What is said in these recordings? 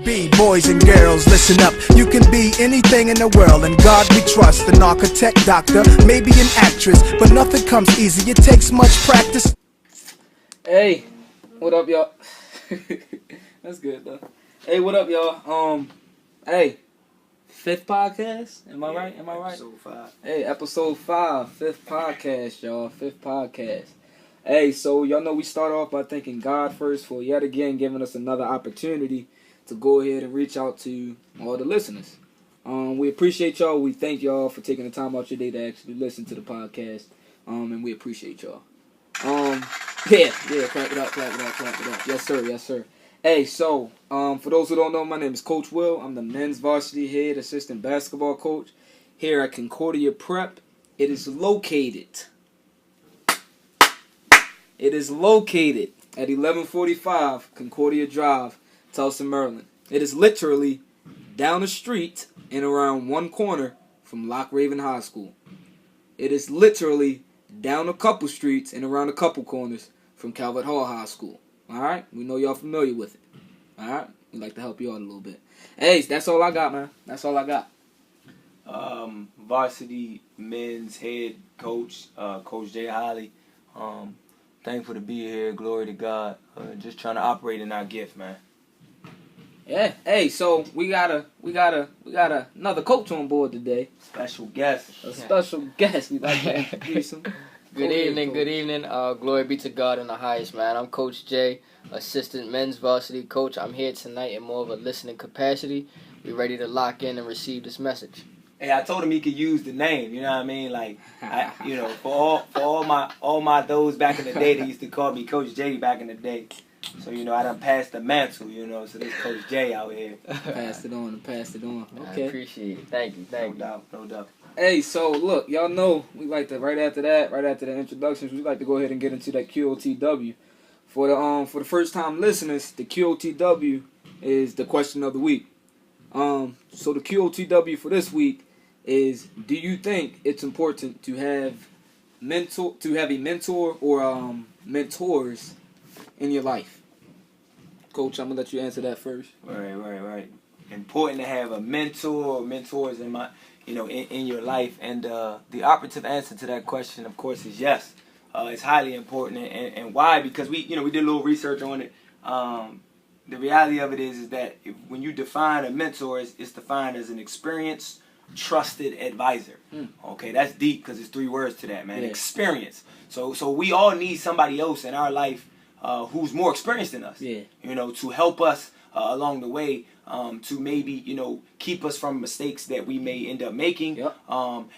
be, boys and girls, listen up. You can be anything in the world, and God we trust. An architect, doctor, maybe an actress, but nothing comes easy. It takes much practice. Hey, what up, y'all? That's good though. Hey, what up, y'all? Hey, 5th podcast. Am I right? Episode 5. Hey, episode 5, 5th podcast, y'all. 5th podcast. Hey, so y'all know we start off by thanking God first for yet again giving us another opportunity to go ahead and reach out to all the listeners. We appreciate y'all. We thank y'all for taking the time out your day to actually listen to the podcast. And we appreciate y'all. Yeah, clap it up. Yes, sir. Hey, so, for those who don't know, my name is Coach Will. I'm the men's varsity head assistant basketball coach here at Concordia Prep. It is located at 1145 Concordia Drive, Towson, Maryland. It is literally down the street and around one corner from Lock Raven High School. It is literally down a couple streets and around a couple corners from Calvert Hall High School. Alright? We know y'all familiar with it. Alright? We'd like to help you out a little bit. Hey, that's all I got, man. That's all I got. Varsity men's head coach, Coach Jay Holly. Thankful to be here. Glory to God. Just trying to operate in our gift, man. Yeah. Hey, so we got another coach on board today. Special guest. A special guest. We'd like to introduce him. Good evening. Glory be to God in the highest, man. I'm Coach Jay, assistant men's varsity coach. I'm here tonight in more of a listening capacity. We ready to lock in and receive this message. Hey, I told him he could use the name. You know what I mean? Like, for all my those back in the day, they used to call me Coach Jay back in the day. So I done passed the mantle. So this Coach Jay out here. Passed it on. Okay. I appreciate it. Thank you. No doubt. Hey, so look, y'all know we like to right after the introductions, we like to go ahead and get into that QOTW. For the first time listeners, the QOTW is the question of the week. So the QOTW for this week is: do you think it's important to have a mentor or mentors in your life? Coach, I'm gonna let you answer that first. Right. Important to have a mentor or mentors in your life, and the operative answer to that question, of course, is yes. It's highly important, and why? Because we did a little research on it. The reality of it is that when you define a mentor, it's defined as an experienced, trusted advisor. Okay, that's deep because it's 3 words to that, man. Yeah. Experience. So we all need somebody else in our life who's more experienced than us. Yeah. To help us along the way. To maybe keep us from mistakes that we may end up making. Yep.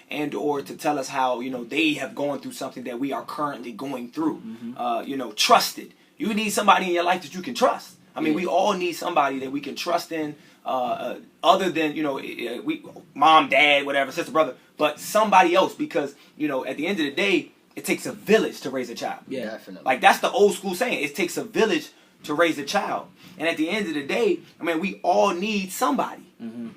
And or to tell us how they have gone through something that we are currently going through. Mm-hmm. Trusted. You need somebody in your life that you can trust. I mean, we all need somebody that we can trust in, other than, we mom, dad, whatever, sister, brother, but somebody else, because, at the end of the day, it takes a village to raise a child. Yeah, definitely. Like, that's the old school saying. It takes a village to raise a child. And at the end of the day, we all need somebody. Mm-hmm.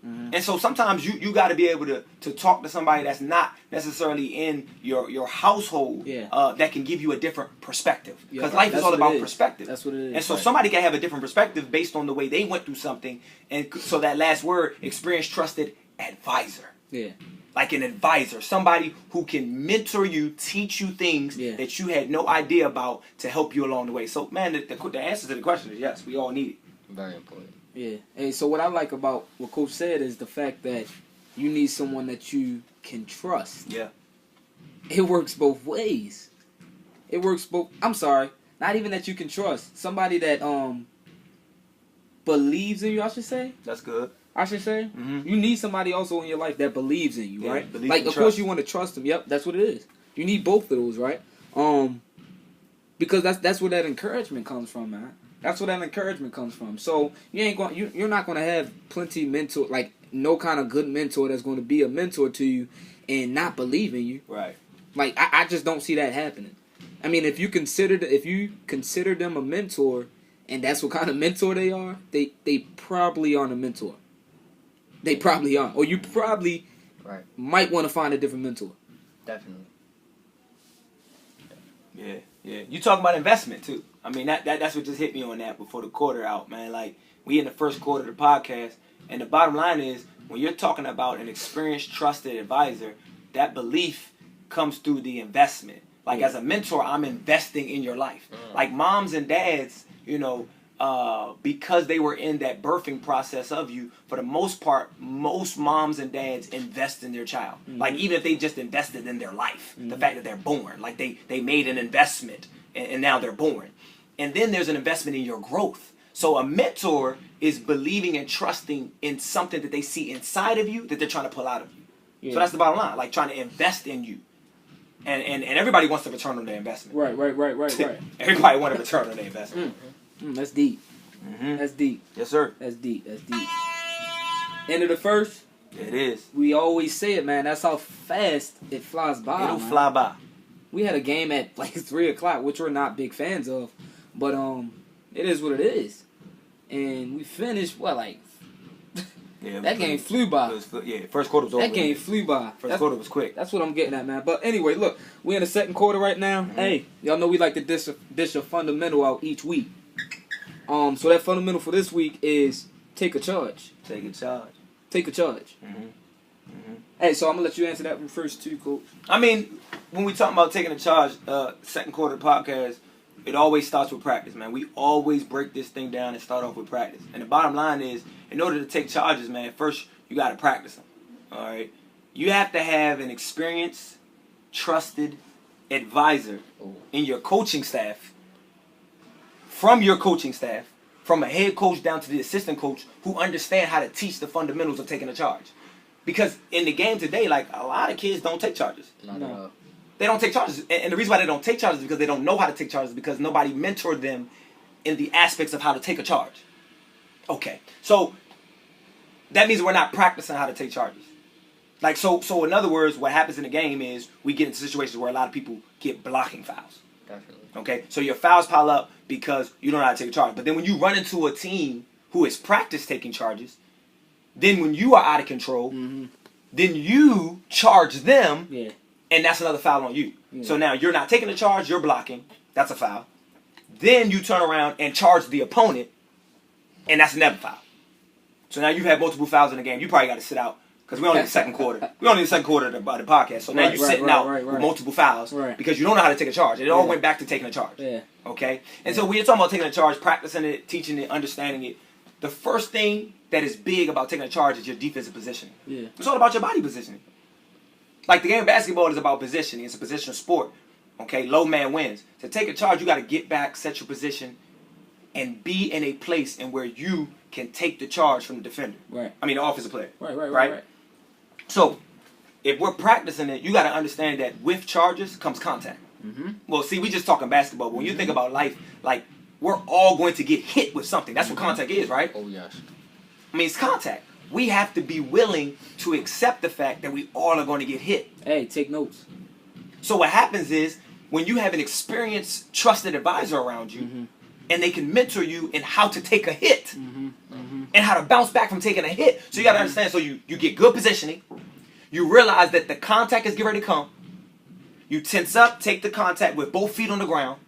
Mm-hmm. And so sometimes you got to be able to talk to somebody that's not necessarily in your household, that can give you a different perspective. Because life is all about perspective. That's what it is. And so somebody can have a different perspective based on the way they went through something. And so that last word, experienced, trusted advisor. Yeah. Like an advisor, somebody who can mentor you, teach you things that you had no idea about to help you along the way. So, man, the answer to the question is yes, we all need it. Very important. Yeah. Hey, so what I like about what Coach said is the fact that you need someone that you can trust. Yeah. It works both ways. Not even that you can trust. Somebody that believes in you, I should say. That's good. I should say. Mm-hmm. You need somebody also in your life that believes in you, right? Like, of course you want to trust them. Yep, that's what it is. You need both of those, right? Because that's where that encouragement comes from, man. That's where that encouragement comes from. So you're not gonna have plenty mentor, like no kind of good mentor that's going to be a mentor to you and not believe in you. Right. Like I just don't see that happening. I mean, if you consider them a mentor, and that's what kind of mentor they are, they probably aren't a mentor. They probably aren't, or you probably might want to find a different mentor. Definitely. Yeah. You talking about investment too. I mean, that's what just hit me on that before the quarter out, man. Like, We in the first quarter of the podcast, and the bottom line is, when you're talking about an experienced, trusted advisor, that belief comes through the investment. Like as a mentor, I'm investing in your life. Like moms and dads, you know, because they were in that birthing process of you, for the most part, most moms and dads invest in their child. Like even if they just invested in their life, the fact that they're born, like they made an investment and now they're born. And then there's an investment in your growth. So a mentor is believing and trusting in something that they see inside of you that they're trying to pull out of you. Yeah. So that's the bottom line, like trying to invest in you. And everybody wants to return on their investment. Right. Everybody wants to return on their investment. That's deep. That's deep. Yes, sir. That's deep. End of the first. It is. We always say it, man. That's how fast it flies by. It'll fly by. We had a game at like 3 o'clock, which we're not big fans of, but it is what it is. And we finished that game flew by. First quarter was over. That game flew by. First quarter was quick. That's what I'm getting at, man. But anyway, look, we're in the second quarter right now. Hey, y'all know we like to dish a fundamental out each week. So that fundamental for this week is take a charge. Take a charge. Take a charge. Hey, so I'm gonna let you answer that one first too, Coach. I mean, when we talk about taking a charge, second quarter podcast, it always starts with practice, man. We always break this thing down and start off with practice. And the bottom line is, in order to take charges, man, first you got to practice them. All right? You have to have an experienced, trusted advisor in your coaching staff, from your coaching staff, from a head coach down to the assistant coach, who understand how to teach the fundamentals of taking a charge. Because in the game today, like, a lot of kids don't take charges. No. They don't take charges. And the reason why they don't take charges is because they don't know how to take charges, because nobody mentored them in the aspects of how to take a charge. Okay. So that means we're not practicing how to take charges. Like, so in other words, what happens in the game is we get into situations where a lot of people get blocking fouls. Definitely. Okay. So your fouls pile up because you don't know how to take a charge. But then when you run into a team who has practiced taking charges, then when you are out of control, then you charge them. Yeah. And that's another foul on you. Yeah. So now you're not taking the charge, you're blocking. That's a foul. Then you turn around and charge the opponent, and that's another foul. So now you've had multiple fouls in the game. You probably got to sit out, because we're only in the second quarter. We're only in the second quarter of the podcast. So now you're sitting out with multiple fouls because you don't know how to take a charge. It all went back to taking a charge. Yeah. Okay? And so when you're talking about taking a charge, practicing it, teaching it, understanding it, the first thing that is big about taking a charge is your defensive positioning. Yeah. It's all about your body positioning. Like the game of basketball is about positioning. It's a positional sport. Okay, low man wins. To take a charge, you got to get back, set your position, and be in a place in where you can take the charge from the defender. Right. I mean, the offensive player. Right. So, if we're practicing it, you got to understand that with charges comes contact. Well, see, we just talking basketball. But when you think about life, like, we're all going to get hit with something. That's what contact is, right? Oh, yes. I mean, it's contact. We have to be willing to accept the fact that we all are going to get hit. Hey, take notes. So what happens is, when you have an experienced, trusted advisor around you, and they can mentor you in how to take a hit, and how to bounce back from taking a hit. So you got to understand, so you get good positioning. You realize that the contact is getting ready to come. You tense up, take the contact with both feet on the ground.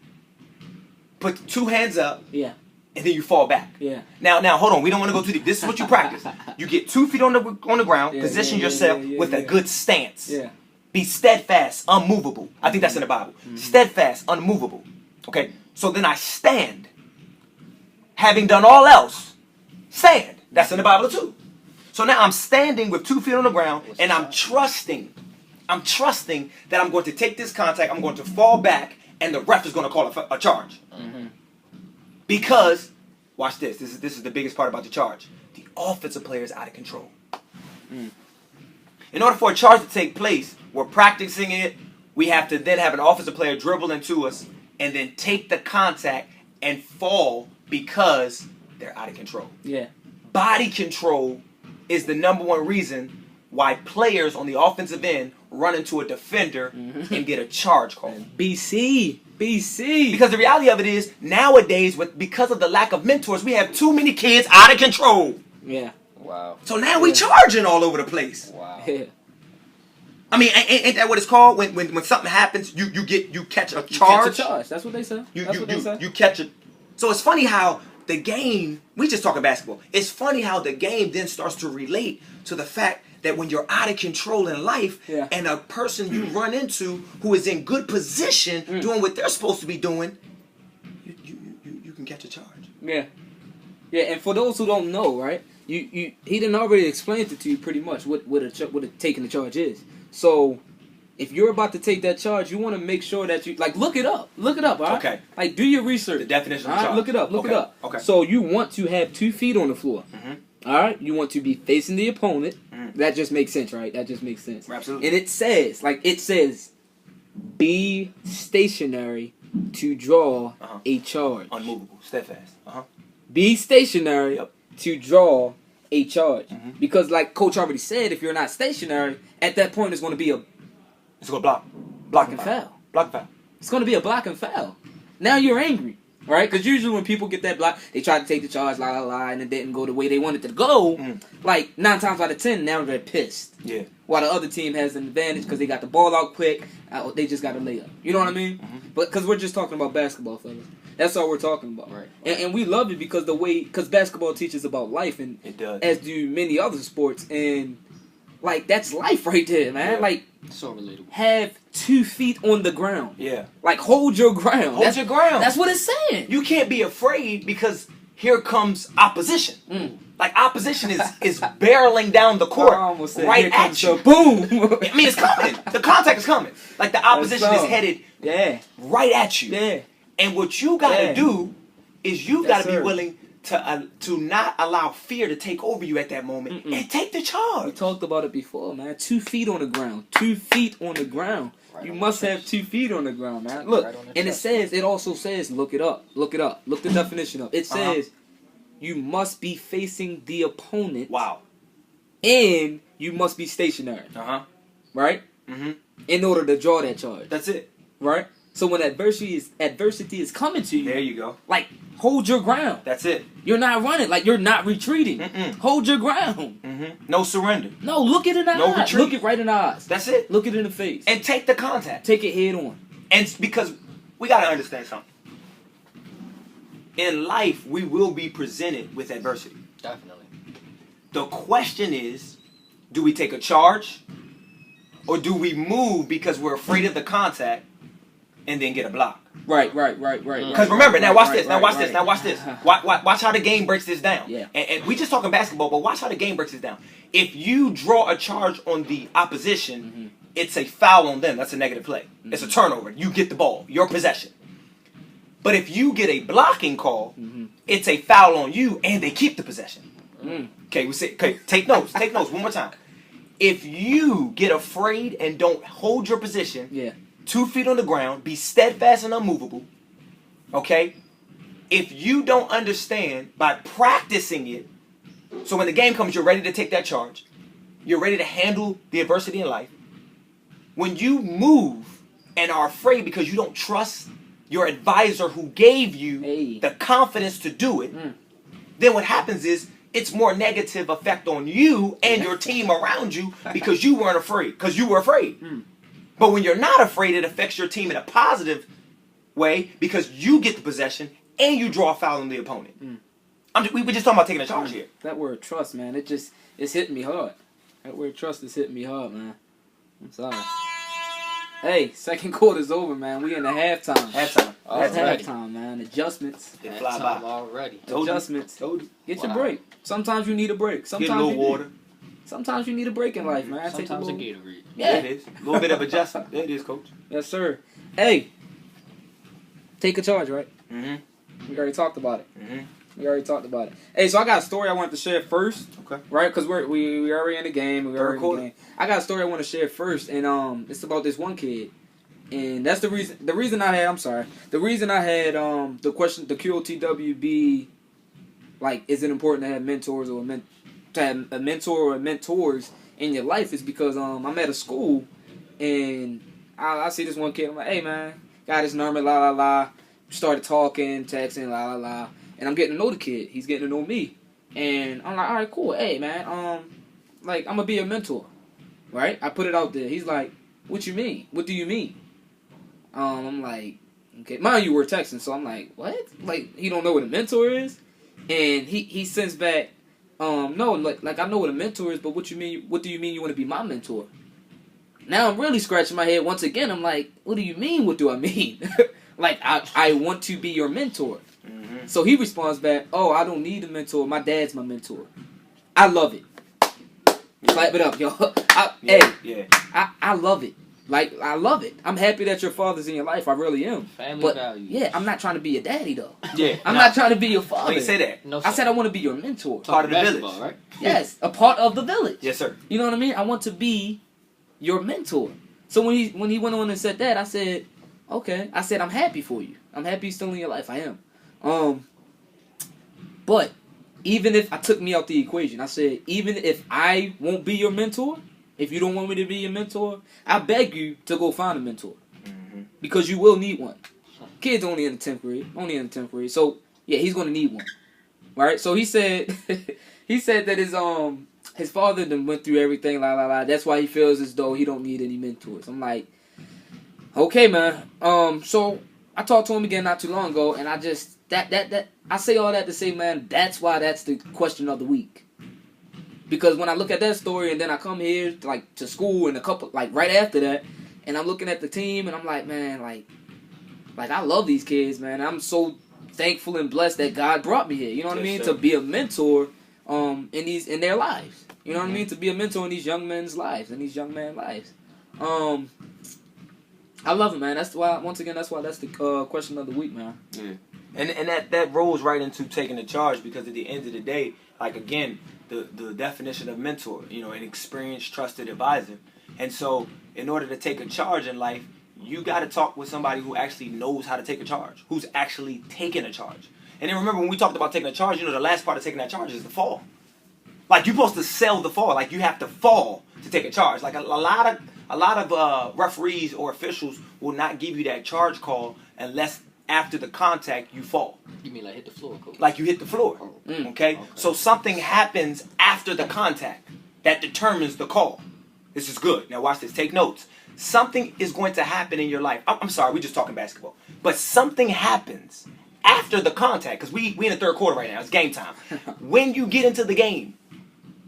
Put 2 hands up. Yeah. And then you fall back. Yeah. Now, hold on. We don't want to go too deep. This is what you practice. You get 2 feet on the ground. Position yourself with a good stance. Yeah. Be steadfast, unmovable. I think that's in the Bible. Steadfast, unmovable. Okay. So then I stand. Having done all else, stand. That's in the Bible too. So now I'm standing with 2 feet on the ground, and I'm trusting. I'm trusting that I'm going to take this contact. I'm going to fall back, and the ref is going to call a charge. Because, watch this. This is the biggest part about the charge. The offensive player is out of control. In order for a charge to take place, we're practicing it. We have to then have an offensive player dribble into us and then take the contact and fall because they're out of control. Yeah. Body control is the number one reason why players on the offensive end run into a defender and get a charge call. BC. Because the reality of it is, nowadays, because of the lack of mentors, we have too many kids out of control. Yeah. Wow. So now we charging all over the place. Wow. Yeah. I mean, ain't that what it's called? When something happens, you catch a charge. Catch a charge. That's what they say. You catch it. So it's funny how the game, we just talking basketball. It's funny how the game then starts to relate to the fact that when you're out of control in life and a person you run into who is in good position doing what they're supposed to be doing, you can catch a charge. Yeah. Yeah, and for those who don't know, right, he didn't already explain it to you pretty much what taking the charge is. So if you're about to take that charge, you want to make sure that you, like, look it up, all right? Okay. Like, do your research. The definition of all right? charge. Look it up, Okay. So you want to have 2 feet on the floor, all right? You want to be facing the opponent. That just makes sense, right? That just makes sense. Absolutely. And it says, be stationary to draw a charge. Unmovable, steadfast. Be stationary to draw a charge. Because, like Coach already said, if you're not stationary, at that point it's going to be It's going to block and foul. Block and foul. It's going to be a block and foul. Now you're angry, right? Because usually when people get that block, they try to take the charge, and it didn't go the way they wanted it to go. Like, 9 times out of 10, now they're pissed. Yeah. While the other team has an advantage because they got the ball out quick, they just got a layup. You know what I mean? But because we're just talking about basketball, fellas. That's all we're talking about. Right. And we love it because because basketball teaches about life, and it does. as do many other sports, and like that's life right there, man. Yeah. Like, So relatable. have 2 feet on the ground. Yeah. Like, hold your ground. Hold your ground. That's what it's saying. You can't be afraid because here comes opposition. Like, opposition is barreling down the court right at you. Boom. I mean, it's coming. The contact is coming. Like, the opposition is headed right at you. Yeah. And what you got to do is you got to be sir. willing to not allow fear to take over you at that moment and take the We charge. talked about it before, man. 2 feet on the ground. 2 feet on the ground. Right You on must the have chest. 2 feet on the ground, man. Look, Right on the and chest. it also says, look it up. Look the definition up. It says, you must be facing the opponent. Wow. And you must be stationary. Right? In order to draw that charge. That's it. Right? So when adversity is coming to you, There you go. like, hold your ground. That's it. You're not running. Like, you're not retreating. Hold your ground. No surrender. No, look it in the No eyes. retreat. Look it right in the eyes. That's it. Look it in the face. And take the contact. Take it head on. And because we got to understand something. In life, we will be presented with adversity. Definitely. The question is, do we take a charge? Or do we move because we're afraid of the contact and then get a block? Right. Because remember, now watch this. Watch how the game breaks this down. Yeah. And we just talking basketball, but watch how the game breaks this down. If you draw a charge on the opposition, it's a foul on them. That's a negative play. It's a turnover. You get the ball. Your possession. But if you get a blocking call, it's a foul on you, and they keep the possession. Okay, take notes. Take notes one more time. If you get afraid and don't hold your position, 2 feet on the ground, be steadfast and unmovable, okay? If you don't understand by practicing it, so when the game comes, you're ready to take that charge, you're ready to handle the adversity in life. When you move and are afraid because you don't trust your advisor who gave you the confidence to do it, then what happens is it's more negative effect on you and your team around you because you weren't afraid, because you were afraid. But when you're not afraid, it affects your team in a positive way because you get the possession and you draw a foul on the opponent. We were just talking about taking a charge here. That word trust, man, it's hitting me hard. That word trust is hitting me hard, man. I'm sorry. Hey, second quarter's over, man. We in the halftime. Halftime. That's Already. halftime, man. Adjustments. It fly Time by. already. Told you. Adjustments. Told you. Get your Wow. break. Sometimes you need a break. Sometimes Get a little you need- water. Sometimes you need a break in life, man. Take Sometimes a little- Gatorade. Yeah. There it is. A little bit of adjustment. There it is, coach. Yes, sir. Hey, take a charge, right? We already talked about it. We already talked about it. Hey, so I got a story I wanted to share first. Okay. Right? Because we already in the game. We already in quarter. the game. I got a story I want to share first, and it's about this one kid. And that's the reason. The reason I had the question, the QOTWB, like, is it important to have mentors or to have a mentor or mentors in your life, is because I'm at a school and I see this one kid. I'm like, hey man, got this number, la la la. Started talking, texting, la la la, and I'm getting to know the kid. He's getting to know me, and I'm like, all right, cool. Hey man, like, I'm gonna be your mentor, right? I put it out there. He's like, what you mean? What do you mean? I'm like, okay. Mind you, we're texting, so I'm like, what? Like, he don't know what a mentor is? And he sends back, no, like I know what a mentor is, but what do you mean you want to be my mentor? Now I'm really scratching my head once again. I'm like, what do you mean? What do I mean? Like, I want to be your mentor. Mm-hmm. So he responds back, oh, I don't need a mentor. My dad's my mentor. I love it. Clap it up, yo. I love it. Like, I love it. I'm happy that your father's in your life. I really am. Family values. Yeah, I'm not trying to be your daddy, though. Yeah. I'm not trying to be your father. I didn't say that. No, I said I want to be your mentor. Part of the village. Right? Yes, a part of the village. Yes, sir. You know what I mean? I want to be your mentor. So when he went on and said that, I said, okay. I said, I'm happy for you. I'm happy you're still in your life. I am. But even if I took me out the equation, I said, even if I won't be your mentor, if you don't want me to be your mentor, I beg you to go find a mentor. Mm-hmm. Because you will need one. Kid's only in the 10th grade. So, yeah, he's going to need one. Right? So he said he said that his father done went through everything, That's why he feels as though he don't need any mentors. I'm like, okay, man. So I talked to him again not too long ago, and I just that I say all that to say, man, that's why that's the question of the week. Because when I look at that story, and then I come here to school, and right after that, and I'm looking at the team, and I'm like, man, like I love these kids, man. I'm so thankful and blessed that God brought me here. You know what I mean? Sir. To be a mentor in their lives. You know what I mean? To be a mentor in these young men's lives, in these young men's lives. I love it, man. That's why that's the question of the week, man. Yeah. And that rolls right into taking the charge, because at the end of the day, like, again, the definition of mentor, an experienced, trusted advisor. And so in order to take a charge in life, you got to talk with somebody who actually knows how to take a charge, who's actually taking a charge. And then remember, when we talked about taking a charge, the last part of taking that charge is the fall. Like, you're supposed to sell the fall. Like, you have to fall to take a charge. Like, a lot of referees or officials will not give you that charge call unless after the contact you fall. You mean like hit the floor, coach? Like you hit the floor. Okay? So something happens after the contact that determines the call. This is good. Now watch this. Take notes. Something is going to happen in your life. I'm sorry, we're just talking basketball. But something happens after the contact, because we in the third quarter right now. It's game time. When you get into the game,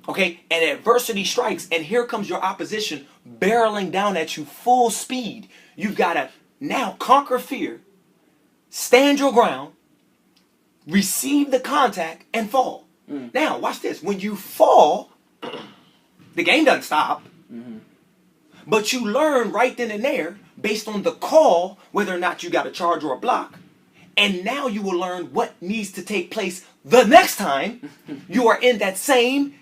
okay, and adversity strikes, and here comes your opposition barreling down at you full speed. You've got to now conquer fear, stand your ground, receive the contact, and fall. Now, watch this. When you fall, the game doesn't stop. But you learn right then and there, based on the call, whether or not you got a charge or a block. And now you will learn what needs to take place the next time you are in that same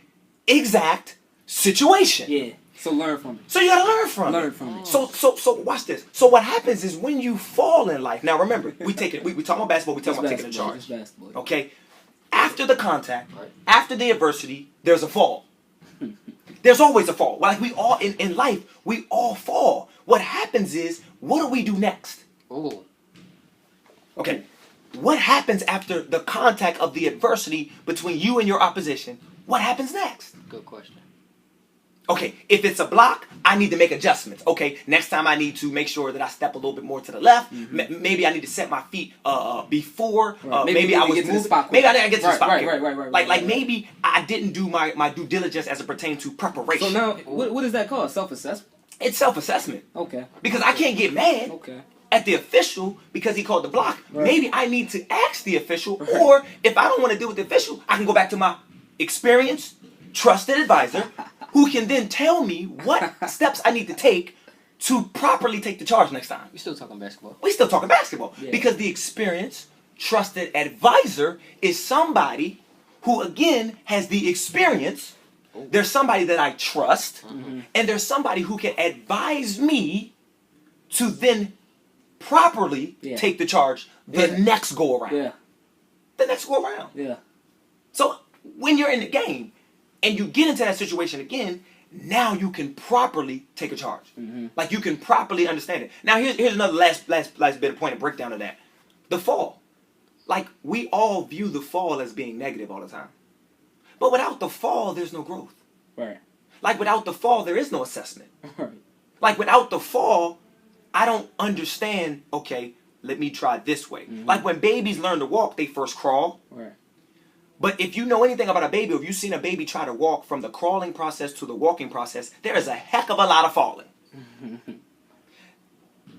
exact situation. Yeah. So learn from it. So you gotta learn from it. So watch this. So what happens is when you fall in life. Now remember, we talking about basketball. We talking about taking a charge. Okay. After the contact, after the adversity, there's a fall. There's always a fall. Like, we all in life, we all fall. What happens is, what do we do next? Oh. Okay. What happens after the contact of the adversity between you and your opposition? What happens next? Good question. Okay, if it's a block, I need to make adjustments. Okay, next time I need to make sure that I step a little bit more to the left. Maybe I need to set my feet before. Maybe I was moving. Maybe I didn't get to the spot. Right. Maybe I didn't do my due diligence as it pertains to preparation. So now, what is that called? Self-assessment? It's self-assessment. Okay. Because I can't get mad at the official because he called the block. Right. Maybe I need to ask the official, or if I don't want to deal with the official, I can go back to my experienced, trusted advisor, who can then tell me what steps I need to take to properly take the charge next time. We're still talking basketball. Yeah. Because the experienced, trusted advisor is somebody who, again, has the experience. There's somebody that I trust, and there's somebody who can advise me to then properly take the charge the next go around. Yeah. The next go around. Yeah. So when you're in the game and you get into that situation again, now you can properly take a charge. Like, you can properly understand it. Now here's another last bit of point of breakdown of that. The fall. Like, we all view the fall as being negative all the time. But without the fall, there's no growth. Right. Like, without the fall, there is no assessment. Right. Like, without the fall, I don't understand, okay, let me try this way. Like, when babies learn to walk, they first crawl. Right. But if you know anything about a baby, or if you've seen a baby try to walk from the crawling process to the walking process, there is a heck of a lot of falling.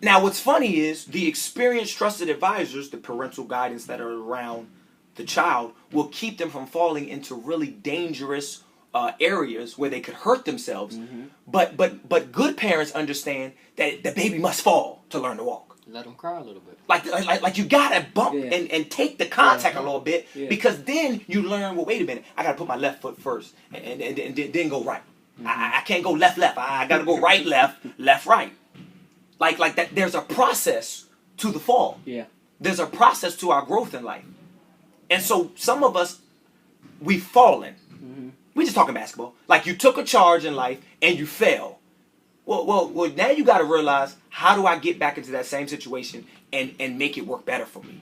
Now, what's funny is the experienced, trusted advisors, the parental guidance that are around the child, will keep them from falling into really dangerous areas where they could hurt themselves. But good parents understand that the baby must fall to learn to walk. Let them cry a little bit. Like you gotta bump and take the contact a little bit, because then you learn, well, wait a minute, I gotta put my left foot first and then go right. I can't go left. I gotta go right, left, right. Like that. There's a process to the fall. Yeah. There's a process to our growth in life, and so some of us, we've fallen. We just talking basketball. Like, you took a charge in life and you fell. Well, now you got to realize, how do I get back into that same situation and make it work better for me?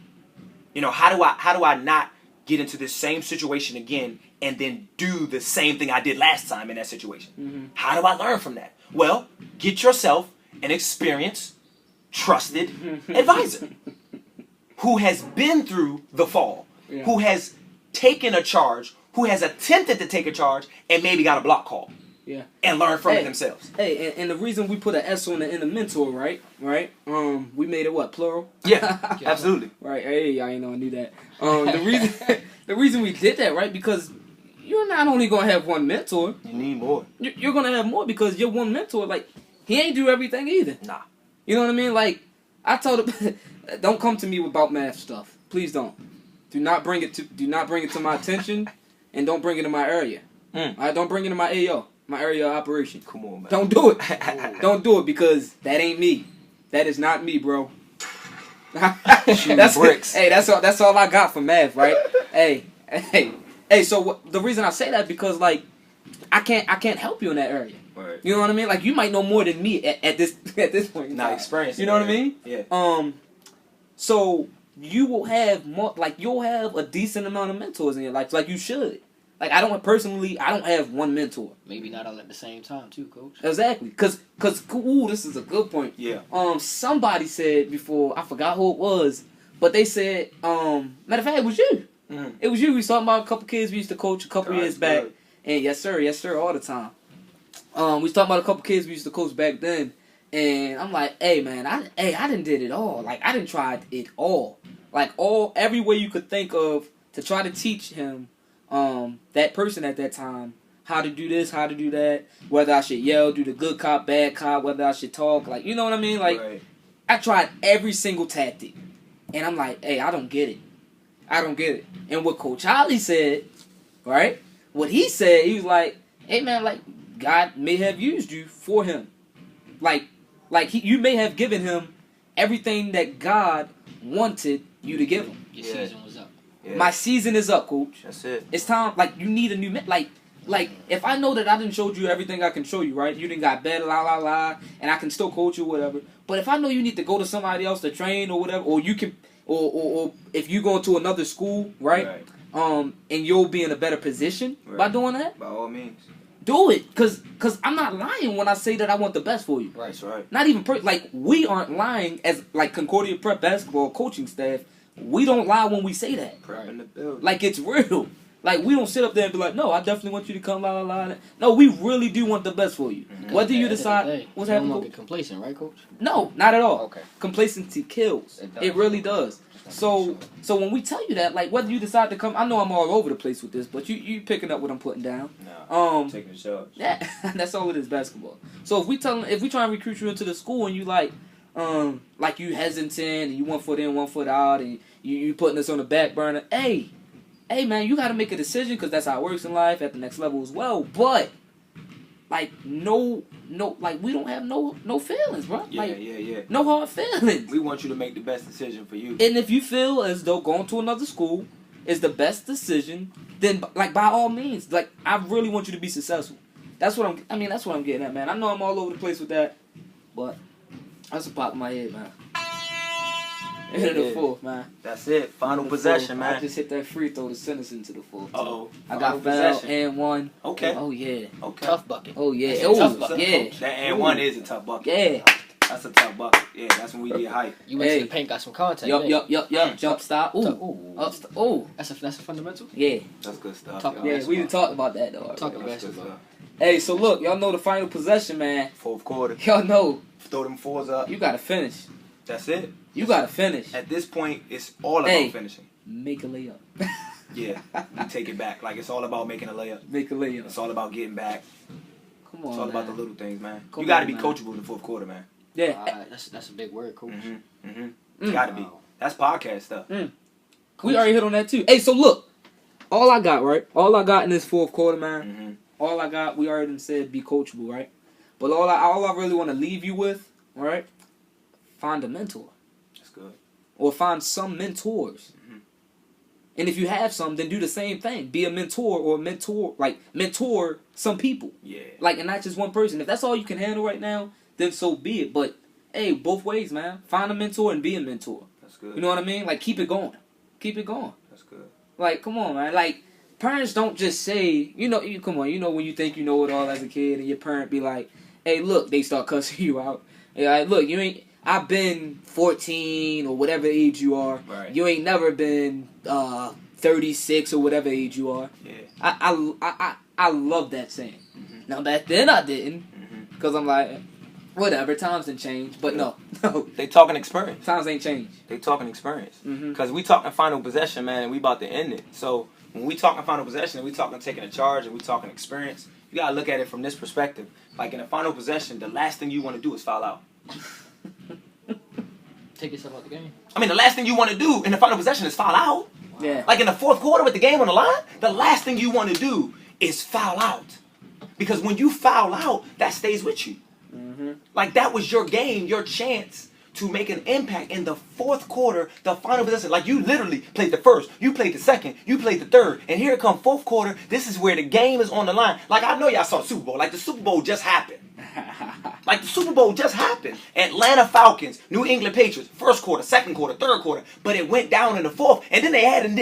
You know, how do I not get into this same situation again and then do the same thing I did last time in that situation? How do I learn from that? Well, get yourself an experienced, trusted advisor who has been through the fall, who has taken a charge, who has attempted to take a charge and maybe got a block call. Yeah. And learn from it themselves. Hey, and the reason we put an S on the end of mentor, right? We made it what, plural? Yeah, absolutely. Right. Hey, I ain't know I knew that. The reason we did that, right? Because you're not only gonna have one mentor. You need more. You're gonna have more, because your one mentor, like, he ain't do everything either. Nah. You know what I mean? Like, I told him, don't come to me about math stuff. Please don't. Do not bring it to my attention, and don't bring it in my area. All right, don't bring it in my AO. My area of operation. Come on, man. Don't do it. Don't do it, because that ain't me. That is not me, bro. That's bricks. Hey, that's all I got for math, right? hey. So the reason I say that, because, like, I can't help you in that area. Right. You know what I mean? Like, you might know more than me at this point. Not experienced. You know what I mean? Yeah. So you will have more. Like, you'll have a decent amount of mentors in your life. Like, you should. Like, I don't have one mentor. Maybe not all at the same time, too, Coach. Exactly. Cause, this is a good point. Yeah. Somebody said before, I forgot who it was, but they said, matter of fact, it was you. It was you. We was talking about a couple kids we used to coach a couple years back. Good. And yes, sir, all the time. We was talking about a couple kids we used to coach back then. And I'm like, hey, man, I done did it all. Like, I done tried it all. Like, every way you could think of to try to teach him, that person at that time, how to do this, how to do that, whether I should yell, do the good cop, bad cop, whether I should talk, like, you know what I mean? Like, right. I tried every single tactic. And I'm like, hey, I don't get it. And what Coach Holly said, right? What he said, he was like, hey, man, like, God may have used you for him. You may have given him everything that God wanted you to give him. Your season was up. Yeah. My season is up, Coach. That's it. It's time. Like, you need a new like if I know that I didn't showed you everything I can show you, right? You didn't got better, and I can still coach you, whatever. But if I know you need to go to somebody else to train or whatever, or you can, or if you go to another school, right? And you'll be in a better position by doing that. By all means. Do it, cause I'm not lying when I say that I want the best for you. Right. That's right. Not even like, we aren't lying as like Concordia Prep basketball coaching staff. We don't lie when we say that. Prep in the building. Like, it's real. Like, we don't sit up there and be like, no, I definitely want you to come, la la la. No, we really do want the best for you. Mm-hmm. You decide what's happening. You don't get complacent, right, Coach? No, not at all. Okay. Complacency kills. It really does. So when we tell you that, like, whether you decide to come, I know I'm all over the place with this, but you picking up what I'm putting down. Taking shots. Yeah, that's all it is, basketball. So if we try and recruit you into the school and you like you hesitant and you 1 foot in, 1 foot out, and you putting us on the back burner, hey man, you got to make a decision, because that's how it works in life at the next level as well. But like, no, like, we don't have no feelings, bro. Yeah. No hard feelings. We want you to make the best decision for you. And if you feel as though going to another school is the best decision, then, like, by all means, like, I really want you to be successful. That's what I'm getting at, man. I know I'm all over the place with that, but that's a pop in my head, man. Into the fourth, man. That's it. Final possession, man. I just hit that free throw to send us into the fourth. Uh-oh. I got foul and one. Okay. Oh, yeah. Okay. Tough bucket. Oh, yeah. That's Oh, tough bucket, yeah. Coach. That and one is a tough bucket. Yeah. That's a tough bucket. Yeah, that's when we get hyped. You went to the paint, got some contact. Yup. Jump stop. Ooh. That's a fundamental. Yeah. That's good stuff. We done talked about that though. Talking basketball. Hey, so look, y'all know the final possession, man. Fourth quarter. Y'all know Throw them fours up. you gotta finish. That's it. You gotta finish. At this point, it's all about finishing. Make a layup. Yeah, you take it back. Like, it's all about making a layup. Make a layup. It's all about getting back. Come on, It's all man. about the little things, man. Come You got to on, be man. coachable in the fourth quarter, man. Yeah. That's a big word, coach. Got to be. That's podcast stuff. We already hit on that too. Hey, so look, all I got, right? All I got in this fourth quarter, man. All I got, we already said be coachable, right? But all I really want to leave you with, right? Find a mentor. That's good. Or find some mentors. And if you have some, then do the same thing. Be a mentor or mentor some people. Yeah. Like, and not just one person. If that's all you can handle right now, then so be it. But, hey, both ways, man. Find a mentor and be a mentor. That's good. You know what I mean? Like, keep it going. Keep it going. That's good. Like, come on, man. Like, parents don't just say, come on, when you think you know it all as a kid and your parent be like, hey, look, they start cussing you out. Hey, like, look, I've been 14 or whatever age you are. Right. You ain't never been 36 or whatever age you are. Yeah. I love that saying. Now, back then I didn't. Because I'm like, whatever, times didn't change. But no. They talking experience. Times ain't changed. They talking experience. Because we talking final possession, man, and we about to end it. So when we talking final possession and we talking taking a charge and we talking experience, you got to look at it from this perspective. Like, in a final possession, the last thing you want to do is foul out. Take yourself out the game. I mean, the last thing you want to do in the final possession is foul out. Yeah. Like, in the fourth quarter with the game on the line, the last thing you want to do is foul out. Because when you foul out, that stays with you. Like, that was your game, your chance to make an impact in the fourth quarter, the final possession. Like, you literally played the first, you played the second, you played the third, and here it come fourth quarter. This is where the game is on the line. Like, I know y'all saw the Super Bowl. Like, the Super Bowl just happened. Like, the Super Bowl just happened. Atlanta Falcons, New England Patriots, first quarter, second quarter, third quarter, but it went down in the fourth, and then they add an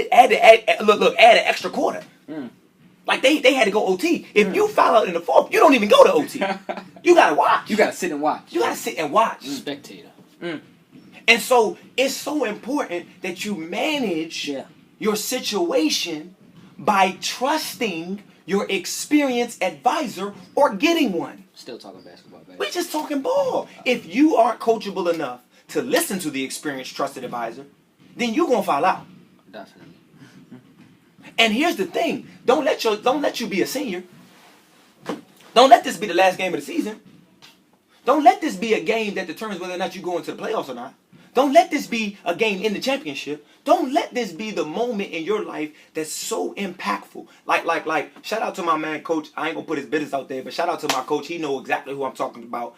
extra quarter. Like, they had to go OT. If you foul out in the fourth, you don't even go to OT. You gotta watch. You gotta sit and watch. You gotta sit and watch. Spectator. And so it's so important that you manage your situation by trusting your experienced advisor or getting one. Still talking basketball, baby. We're just talking ball. If you aren't coachable enough to listen to the experienced trusted advisor, then you're gonna fall out. Definitely. And here's the thing: don't let you be a senior. Don't let this be the last game of the season. Don't let this be a game that determines whether or not you go into the playoffs or not. Don't let this be a game in the championship. Don't let this be the moment in your life that's so impactful. Like, shout out to my man, Coach. I ain't gonna put his business out there, but shout out to my coach. He know exactly who I'm talking about.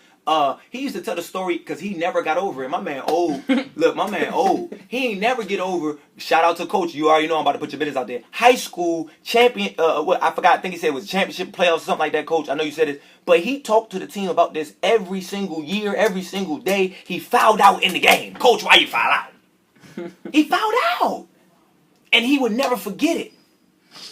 He used to tell the story because he never got over it. My man old. Look, my man old. He ain't never get over. Shout out to Coach. You already know I'm about to put your business out there. High school champion. I forgot. I think he said it was championship playoffs or something like that, Coach. I know you said it. But he talked to the team about this every single year, every single day. He fouled out in the game. Coach, why you foul out? He fouled out. And he would never forget it.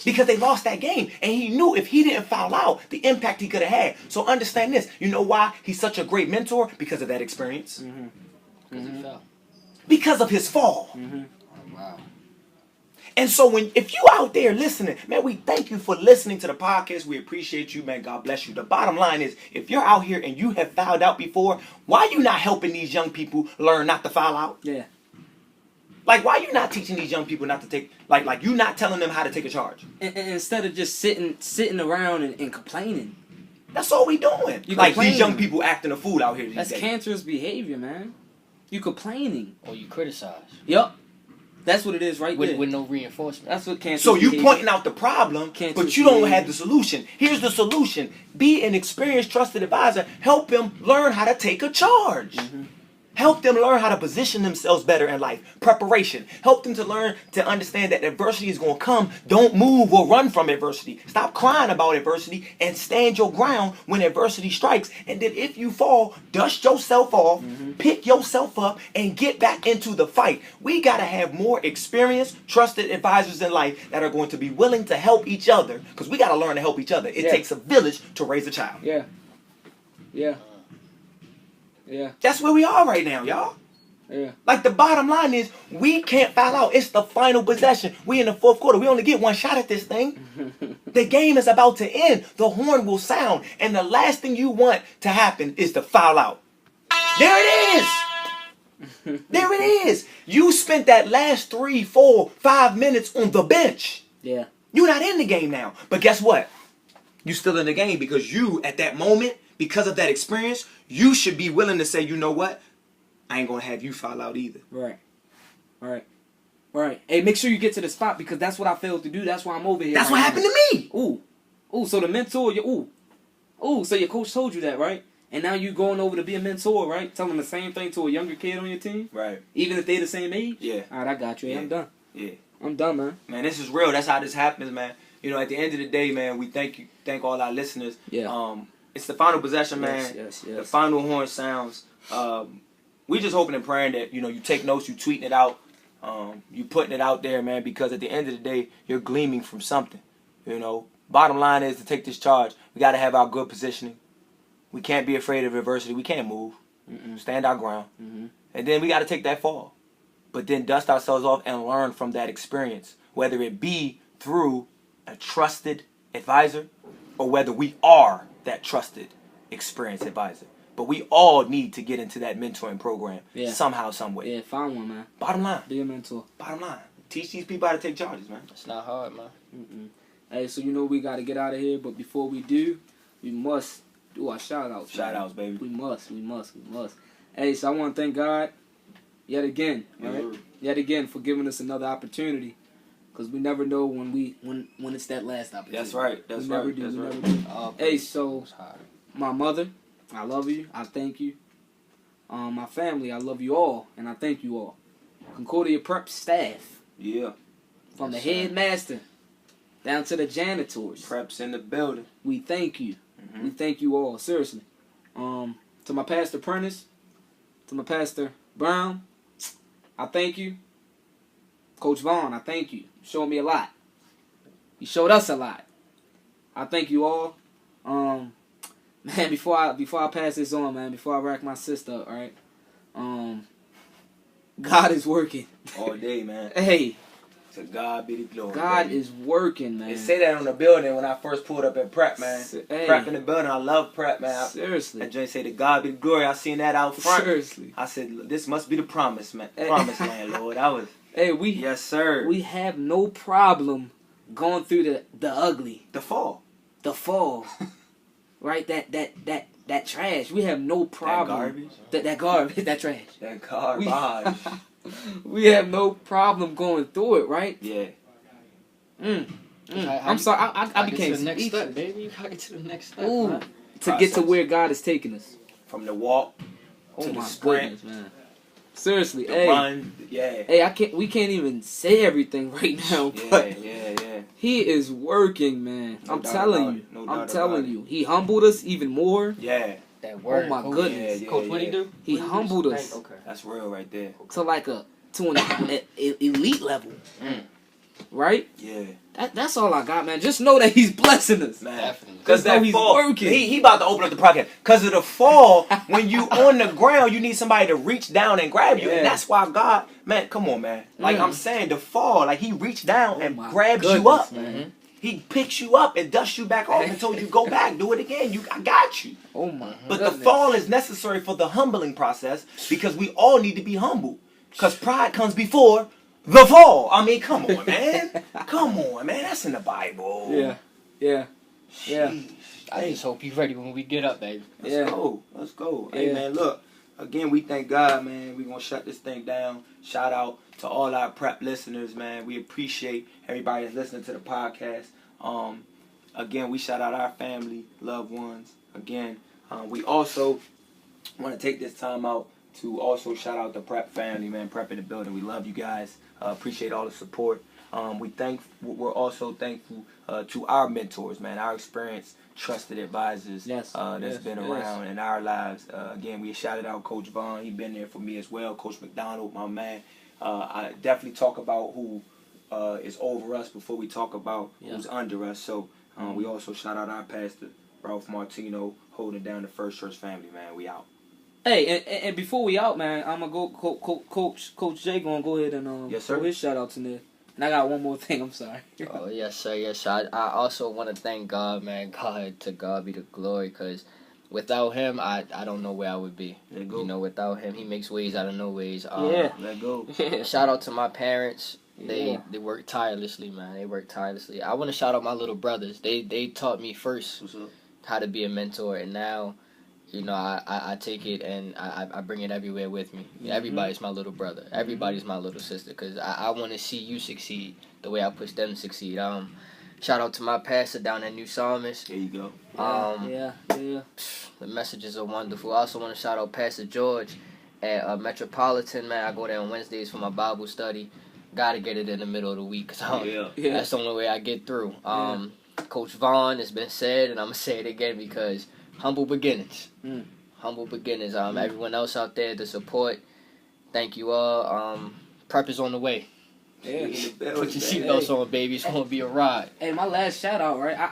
Because they lost that game. And he knew if he didn't foul out, the impact he could have had. So understand this. You know why he's such a great mentor? Because of that experience. Because he fell. Because of his fall. Wow. And so if you out there listening, man, we thank you for listening to the podcast. We appreciate you, man. God bless you. The bottom line is, if you're out here and you have fouled out before, why are you not helping these young people learn not to foul out? Yeah. Like, why are you not teaching these young people not to take, like you not telling them how to take a charge? And instead of just sitting around and complaining. That's all we doing. You like, complaining. These young people acting a fool out here these That's days. cancerous behavior, man. You complaining. Or you criticize. Yup. That's what it is right there. With no reinforcement. That's what cancerous So you behavior. pointing out the problem, but you don't have the solution. Here's the solution. Be an experienced, trusted advisor. Help them learn how to take a charge. Help them learn how to position themselves better in life. Preparation. Help them to learn to understand that adversity is going to come. Don't move or run from adversity. Stop crying about adversity and stand your ground when adversity strikes. And then if you fall, dust yourself off, pick yourself up, and get back into the fight. We got to have more experienced, trusted advisors in life that are going to be willing to help each other, because we got to learn to help each other. It takes a village to raise a child. Yeah. Yeah. That's where we are right now, y'all. Yeah. Like, the bottom line is, we can't foul out. It's the final possession. We in the fourth quarter. We only get one shot at this thing. The game is about to end. The horn will sound. And the last thing you want to happen is to foul out. There it is. There it is. You spent that last 3, 4, 5 minutes on the bench. Yeah. You're not in the game now. But guess what? You still in the game because you, at that moment, because of that experience, you should be willing to say, you know what? I ain't going to have you foul out either. Right. Hey, make sure you get to the spot because that's what I failed to do. That's why I'm over here. That's what happened to me. Ooh. So the mentor, so your coach told you that, right? And now you going over to be a mentor, right? Telling the same thing to a younger kid on your team? Right. Even if they the same age? Yeah. All right, I got you. Yeah. I'm done. Yeah. I'm done, man. Man, this is real. That's how this happens, man. You know, at the end of the day, man, we thank all our listeners. Yeah. It's the final possession, man. Yes. The final horn sounds. We just hoping and praying that, you know, you take notes, you tweeting it out, you putting it out there, man, because at the end of the day, you're gleaming from something. You know, bottom line is to take this charge, we got to have our good positioning. We can't be afraid of adversity. We can't move. Stand our ground. And then we got to take that fall. But then dust ourselves off and learn from that experience, whether it be through a trusted advisor or whether we are that trusted, experienced advisor. But we all need to get into that mentoring program somehow, some way. Yeah, find one, man. Bottom line. Be a mentor. Bottom line. Teach these people how to take charges, man. It's not hard, man. Hey, so you know we got to get out of here, but before we do, we must do our shout-outs. Shout-outs, baby. We must. Hey, so I want to thank God yet again, right? Yet again for giving us another opportunity. Because we never know when it's that last opportunity. That's right. We never do. Hey, so my mother, I love you. I thank you. My family, I love you all, and I thank you all. Concordia Prep staff. Yeah. From the headmaster down to the janitors. Preps in the building. We thank you. We thank you all, seriously. To my Pastor Prentice, to my Pastor Brown, I thank you. Coach Vaughn, I thank you. You showed me a lot. You showed us a lot. I thank you all. Man, before I pass this on, man, before I rack my sister up, right? God is working. All day, man. Hey. To God be the glory. God baby. is working, man. They say that on the building when I first pulled up at Prep, man. Hey. Prep in the building. I love Prep, man. Seriously. That joint say to God be the glory. I seen that out front. Seriously. I said, this must be the promise, man. Promise land, Lord. I was. Hey, yes, sir. We have no problem going through the ugly. The fall. Right? That trash. We have no problem. That garbage. That trash. That garbage. We have no problem going through it, right? Yeah. I'm sorry. I became to the next step, baby. You gotta get to the next step. Ooh. Man. To get to where God is taking us. From the walk to the sprint. Goodness, man. Seriously, the run. Yeah. Hey, we can't even say everything right now. But yeah. He is working, man. I'm telling you. He humbled us even more. Yeah. That word. Oh my goodness. Coach, what he do? He humbled us. Okay. That's real right there. To an elite level. Right? Yeah. That's all I got, man. Just know that he's blessing us. Man. Because that he's fall, working. He about to open up the podcast. Because of the fall, when you on the ground, you need somebody to reach down and grab you. Yeah. And that's why God, man, come on, man. Like I'm saying, the fall, like he reached down and grabs you up. Man. He picks you up and dusts you back off and told you, go back, do it again. I got you. Oh my But goodness. the fall is necessary for the humbling process because we all need to be humble. Because pride comes before the fall. I mean, come on, man. Come on, man. That's in the Bible. Yeah. I just hope you're ready when we get up, baby. Let's go. Hey, man, look. Again, we thank God, man. We're going to shut this thing down. Shout out to all our Prep listeners, man. We appreciate everybody that's listening to the podcast. Again, we shout out our family, loved ones. Again, we also want to take this time out to also shout out the Prep family, man. Prep in the building. We love you guys. Appreciate all the support. We're also thankful to our mentors, man. Our experienced, trusted advisors that's been around in our lives. Again, we shouted out Coach Vaughn. He's been there for me as well. Coach McDonald, my man. I definitely talk about who is over us before we talk about who's under us. So we also shout out our pastor, Ralph Martino, holding down the First Church family, man. We out. Hey, and before we out, man, I'm gonna go. Coach Jay gonna go ahead and Yes, sir. throw his shout out in there. And I got one more thing. I'm sorry. Oh, yes, sir. Yes, sir. I also want to thank God, man. To God be the glory, because without him, I don't know where I would be. Let go. You know, without him, he makes ways out of no ways. Yeah. Let go. Shout out to my parents. They Yeah. they work tirelessly, man. They work tirelessly. I want to shout out my little brothers. They taught me first What's up? how to be a mentor, and now, you know, I take it and I bring it everywhere with me. Mhm. Everybody's my little brother. Everybody's my little sister, because I want to see you succeed the way I push them to succeed. Shout out to my pastor down at New Psalmist. There you go. Yeah. The messages are wonderful. I also want to shout out Pastor George at Metropolitan, man. I go there on Wednesdays for my Bible study. Gotta get it in the middle of the week, cause Yeah. that's the only way I get through. Coach Vaughn, it's been said, and I'm gonna say it again, because humble beginnings. Humble beginnings. Everyone else out there, the support, thank you all. Prep is on the way. Yeah. Put your seatbelts on, baby. It's gonna be a ride. Hey, my last shout out, right?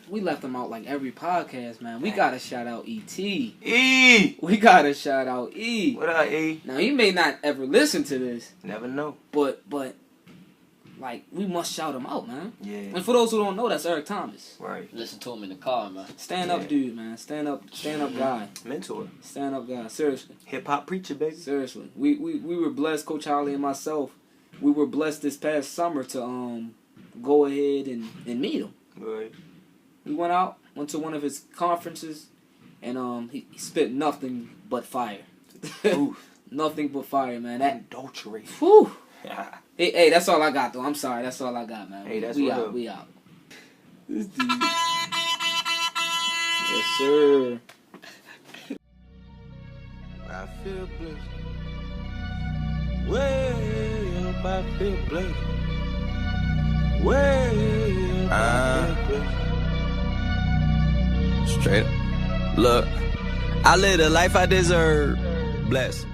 We left them out like every podcast, man. We gotta shout out E.T. E. We gotta shout out E. What up, E? Now he may not ever listen to this, Never know. but like we must shout him out, man. Yeah. And for those who don't know, that's Eric Thomas. Right. Listen to him in the car, man. Stand up, dude, man. Stand up guy. Mentor. Stand up guy. Seriously. Hip hop preacher, baby. Seriously. We were blessed, Coach Holly and myself. We were blessed this past summer to go ahead and meet him. Right. We went to one of his conferences, and he spit nothing but fire. Oof. Nothing but fire, man. That Adulterate. whew. Hey, that's all I got though. I'm sorry, that's all I got, man. Hey, that's we real. out. We out. This dude. Yes, sir. I feel blessed. Way up, I feel blessed. Way up, I feel blessed. Straight up. Look, I live the life I deserve. Blessed.